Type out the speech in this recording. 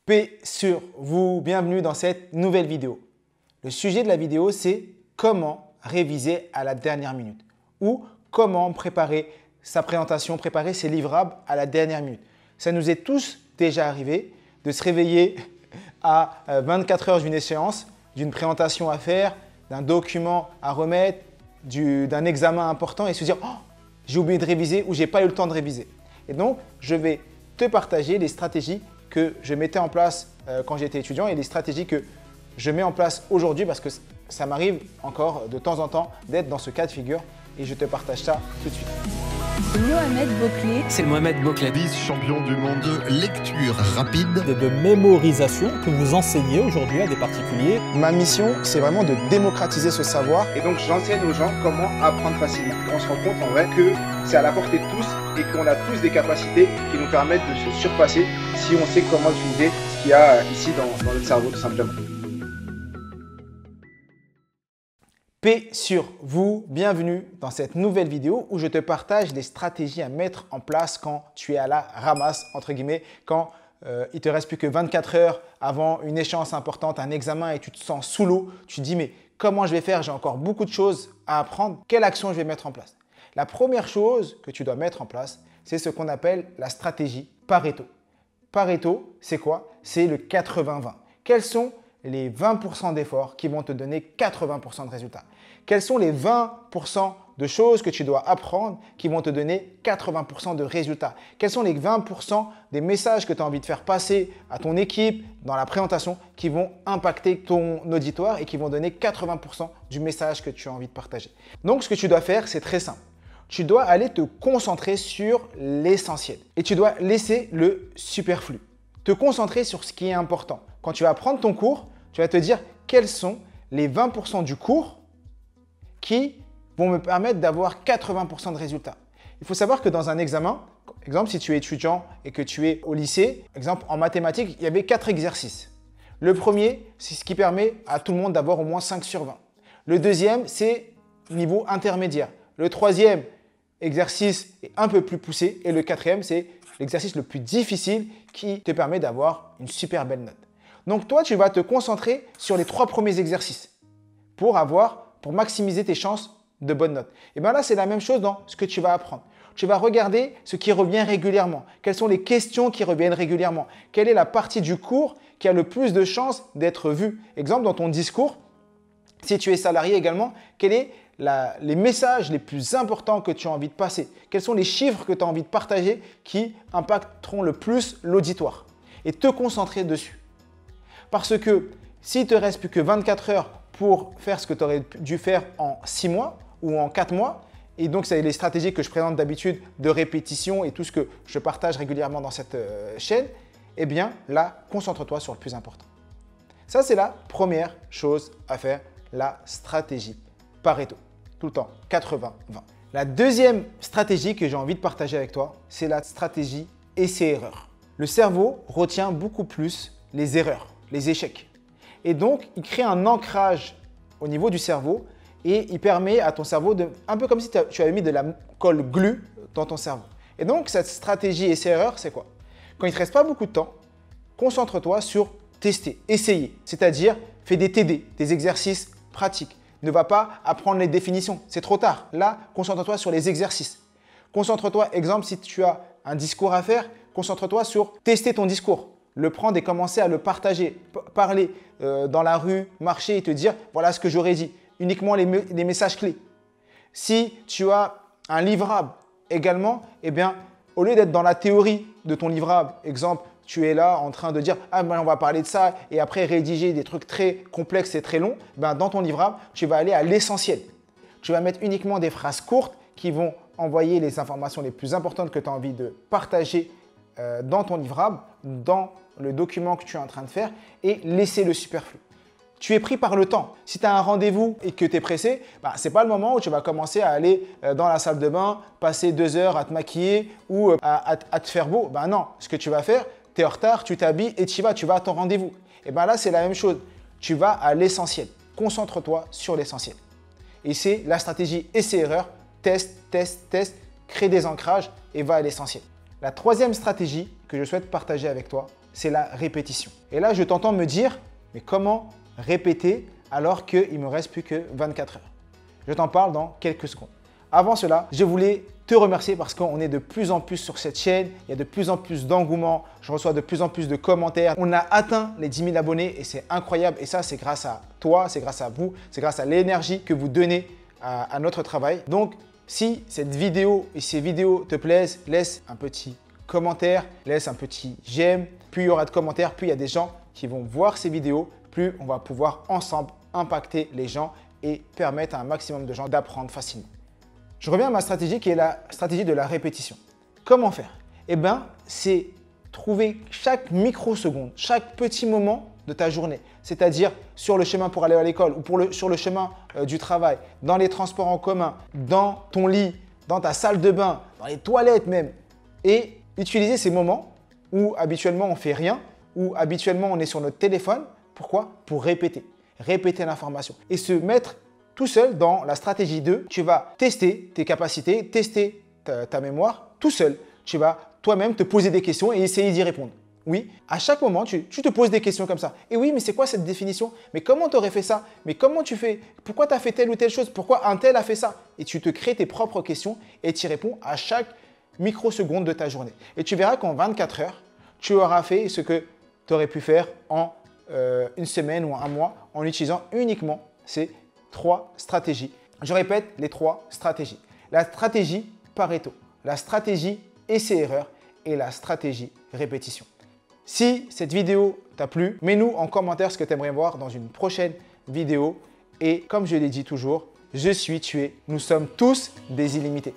Paix sur vous, bienvenue dans cette nouvelle vidéo. Le sujet de la vidéo, c'est comment réviser à la dernière minute ou comment préparer sa présentation, préparer ses livrables à la dernière minute. Ça nous est tous déjà arrivé de se réveiller à 24 heures d'une échéance, d'une présentation à faire, d'un document à remettre, d'un examen important et se dire « Oh, j'ai oublié de réviser » ou « j'ai pas eu le temps de réviser ». Et donc, je vais te partager les stratégies que je mettais en place quand j'étais étudiant et les stratégies que je mets en place aujourd'hui parce que ça m'arrive encore de temps en temps d'être dans ce cas de figure et je te partage ça tout de suite. Mohamed Bouclé. C'est Mohamed Bouclé. Vice-champion du monde de lecture rapide. De mémorisation que vous enseignez aujourd'hui à des particuliers. Ma mission, c'est vraiment de démocratiser ce savoir. Et donc, j'enseigne aux gens comment apprendre facilement. On se rend compte en vrai que c'est à la portée de tous et qu'on a tous des capacités qui nous permettent de se surpasser si on sait comment utiliser ce qu'il y a ici dans notre cerveau tout simplement. Paix sur vous, bienvenue dans cette nouvelle vidéo où je te partage des stratégies à mettre en place quand tu es à la ramasse, entre guillemets, quand il te reste plus que 24 heures avant une échéance importante, un examen et tu te sens sous l'eau. Tu te dis mais comment je vais faire? J'ai encore beaucoup de choses à apprendre. Quelle action je vais mettre en place? La première chose que tu dois mettre en place, c'est ce qu'on appelle la stratégie Pareto. Pareto, c'est quoi? C'est le 80-20. Quels sont les 20% d'efforts qui vont te donner 80% de résultats? Quels sont les 20% de choses que tu dois apprendre qui vont te donner 80% de résultats? Quels sont les 20% des messages que tu as envie de faire passer à ton équipe dans la présentation qui vont impacter ton auditoire et qui vont donner 80% du message que tu as envie de partager? Donc, ce que tu dois faire, c'est très simple. Tu dois aller te concentrer sur l'essentiel et tu dois laisser le superflu. Te concentrer sur ce qui est important. Quand tu vas prendre ton cours, tu vas te dire quels sont les 20% du cours qui vont me permettre d'avoir 80% de résultats. Il faut savoir que dans un examen, exemple si tu es étudiant et que tu es au lycée, exemple en mathématiques, il y avait 4 exercices. Le premier, c'est ce qui permet à tout le monde d'avoir au moins 5 sur 20. Le deuxième, c'est niveau intermédiaire. Le troisième exercice est un peu plus poussé et le quatrième, c'est l'exercice le plus difficile qui te permet d'avoir une super belle note. Donc toi, tu vas te concentrer sur les 3 premiers exercices pour maximiser tes chances de bonnes notes. Et bien là, c'est la même chose dans ce que tu vas apprendre. Tu vas regarder ce qui revient régulièrement. Quelles sont les questions qui reviennent régulièrement? Quelle est la partie du cours qui a le plus de chances d'être vue? Exemple, dans ton discours, si tu es salarié également, quels sont les messages les plus importants que tu as envie de passer? Quels sont les chiffres que tu as envie de partager qui impacteront le plus l'auditoire? Et te concentrer dessus. Parce que s'il te reste plus que 24 heures pour faire ce que tu aurais dû faire en 6 mois ou en 4 mois, et donc c'est les stratégies que je présente d'habitude de répétition et tout ce que je partage régulièrement dans cette chaîne, eh bien là, concentre-toi sur le plus important. Ça, c'est la première chose à faire, la stratégie Pareto. Tout le temps, 80-20. La deuxième stratégie que j'ai envie de partager avec toi, c'est la stratégie essai-erreur. Le cerveau retient beaucoup plus les erreurs, les échecs. Et donc, il crée un ancrage au niveau du cerveau et il permet à ton cerveau un peu comme si tu avais mis de la colle glue dans ton cerveau. Et donc, cette stratégie essai-erreur, c'est quoi? Quand il ne te reste pas beaucoup de temps, concentre-toi sur tester, essayer. C'est-à-dire, fais des TD, des exercices pratiques. Ne va pas apprendre les définitions, c'est trop tard. Là, concentre-toi sur les exercices. Concentre-toi, exemple, si tu as un discours à faire, concentre-toi sur tester ton discours. Le prendre et commencer à le partager, parler dans la rue, marcher et te dire voilà ce que j'aurais dit, uniquement les messages clés. Si tu as un livrable également, eh bien, au lieu d'être dans la théorie de ton livrable, exemple, tu es là en train de dire ah ben on va parler de ça et après rédiger des trucs très complexes et très longs, ben, dans ton livrable, tu vas aller à l'essentiel. Tu vas mettre uniquement des phrases courtes qui vont envoyer les informations les plus importantes que tu as envie de partager dans ton livrable, dans le document que tu es en train de faire et laisser le superflu. Tu es pris par le temps. Si tu as un rendez-vous et que tu es pressé, ce n'est pas le moment où tu vas commencer à aller dans la salle de bain, passer 2 heures à te maquiller ou à te faire beau. Non, ce que tu vas faire, tu es en retard, tu t'habilles et tu vas à ton rendez-vous. Et bien là, c'est la même chose. Tu vas à l'essentiel. Concentre-toi sur l'essentiel. Et c'est la stratégie essai-erreur. Teste, teste, teste, crée des ancrages et va à l'essentiel. La troisième stratégie que je souhaite partager avec toi, c'est la répétition. Et là, je t'entends me dire, mais comment répéter alors qu'il ne me reste plus que 24 heures? Je t'en parle dans quelques secondes. Avant cela, je voulais te remercier parce qu'on est de plus en plus sur cette chaîne. Il y a de plus en plus d'engouement. Je reçois de plus en plus de commentaires. On a atteint les 10 000 abonnés et c'est incroyable. Et ça, c'est grâce à toi, c'est grâce à vous, c'est grâce à l'énergie que vous donnez à notre travail. Donc, si cette vidéo et ces vidéos te plaisent, laisse un petit commentaire, laisse un petit j'aime. Plus il y aura de commentaires, plus il y a des gens qui vont voir ces vidéos, plus on va pouvoir ensemble impacter les gens et permettre à un maximum de gens d'apprendre facilement. Je reviens à ma stratégie qui est la stratégie de la répétition. Comment faire? Eh bien, c'est trouver chaque microseconde, chaque petit moment de ta journée. C'est-à-dire sur le chemin pour aller à l'école ou sur le chemin du travail, dans les transports en commun, dans ton lit, dans ta salle de bain, dans les toilettes même. Et utiliser ces moments où habituellement on ne fait rien, où habituellement on est sur notre téléphone. Pourquoi? Pour répéter. Répéter l'information et se mettre tout seul dans la stratégie 2, tu vas tester tes capacités, tester ta mémoire tout seul. Tu vas toi-même te poser des questions et essayer d'y répondre. Oui, à chaque moment, tu te poses des questions comme ça. Et oui, mais c'est quoi cette définition? Mais comment tu aurais fait ça? Mais comment tu fais? Pourquoi tu as fait telle ou telle chose? Pourquoi un tel a fait ça? Et tu te crées tes propres questions et tu y réponds à chaque microseconde de ta journée. Et tu verras qu'en 24 heures, tu auras fait ce que tu aurais pu faire en une semaine ou un mois en utilisant uniquement ces 3 stratégies. Je répète les 3 stratégies. La stratégie Pareto, la stratégie essai-erreur et la stratégie répétition. Si cette vidéo t'a plu, mets-nous en commentaire ce que tu aimerais voir dans une prochaine vidéo. Et comme je l'ai dit toujours, je suis, tu es, nous sommes tous des illimités.